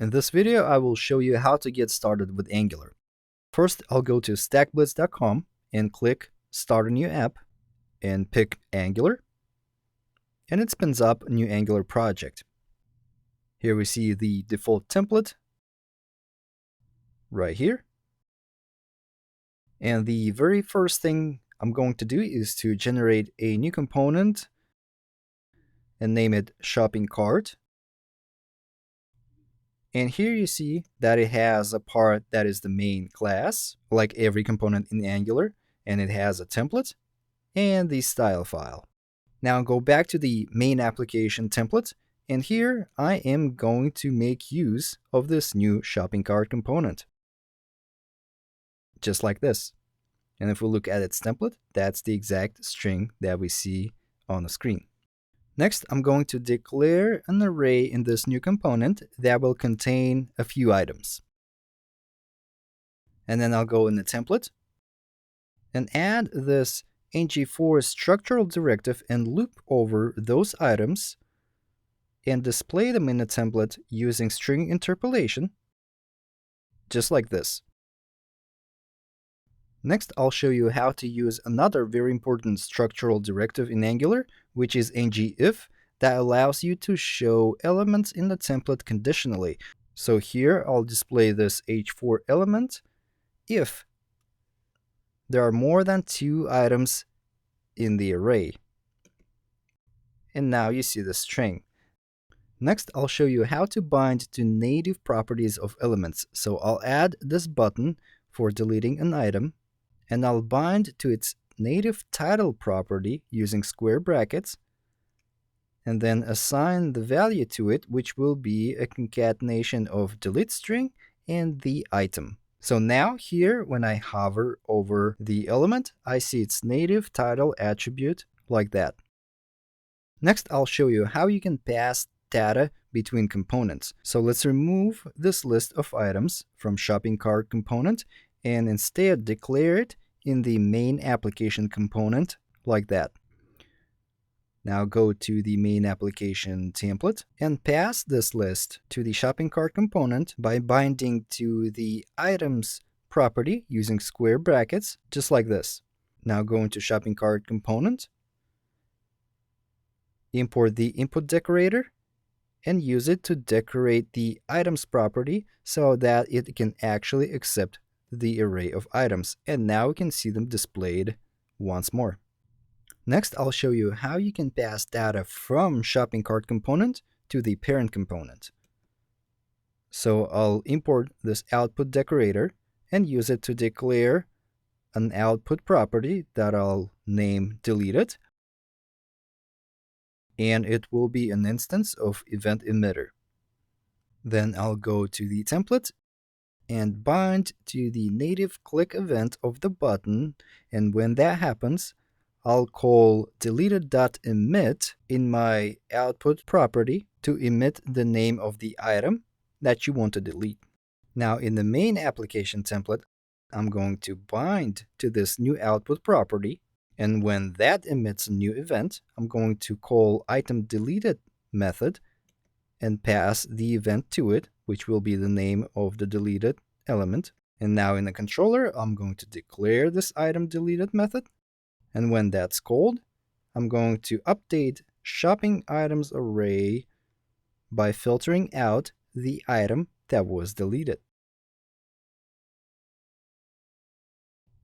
In this video, I will show you how to get started with Angular. First, I'll go to stackblitz.com and click Start a New App and pick Angular, and it spins up a new Angular project. Here we see the default template right here. And the very first thing I'm going to do is to generate a new component and name it shopping cart. And here you see that it has a part that is the main class, like every component in Angular, and it has a template and the style file. Now go back to the main application template, and here I am going to make use of this new shopping cart component. Just like this. And if we look at its template, that's the exact string that we see on the screen. Next, I'm going to declare an array in this new component that will contain a few items. And then I'll go in the template and add this ng4 structural directive and loop over those items and display them in the template using string interpolation, just like this. Next, I'll show you how to use another very important structural directive in Angular, which is ngIf, that allows you to show elements in the template conditionally. So here I'll display this h4 element if there are more than 2 items in the array. And now you see the string. Next, I'll show you how to bind to native properties of elements. So I'll add this button for deleting an item, and I'll bind to its native title property using square brackets, and then assign the value to it, which will be a concatenation of delete string and the item. So now here, when I hover over the element, I see its native title attribute like that. Next, I'll show you how you can pass data between components. So let's remove this list of items from shopping cart component and instead declare it in the main application component like that. Now go to the main application template and pass this list to the shopping cart component by binding to the items property using square brackets, just like this. Now go into shopping cart component, import the input decorator, and use it to decorate the items property so that it can actually accept the array of items. And now we can see them displayed once more. Next, I'll show you how you can pass data from shopping cart component to the parent component. So I'll import this output decorator and use it to declare an output property that I'll name deleted. And it will be an instance of event emitter. Then I'll go to the template and bind to the native click event of the button, and when that happens, I'll call deleted.emit in my output property to emit the name of the item that you want to delete. Now in the main application template, I'm going to bind to this new output property, and when that emits a new event, I'm going to call itemDeleted method and pass the event to it, which will be the name of the deleted element. And now in the controller, I'm going to declare this itemDeleted method. And when that's called, I'm going to update shopping items array by filtering out the item that was deleted.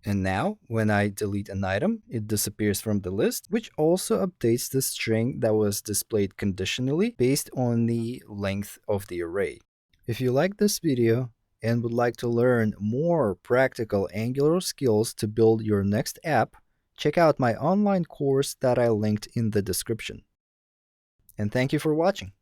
And now, when I delete an item, it disappears from the list, which also updates the string that was displayed conditionally based on the length of the array. If you like this video and would like to learn more practical Angular skills to build your next app, check out my online course that I linked in the description. And thank you for watching.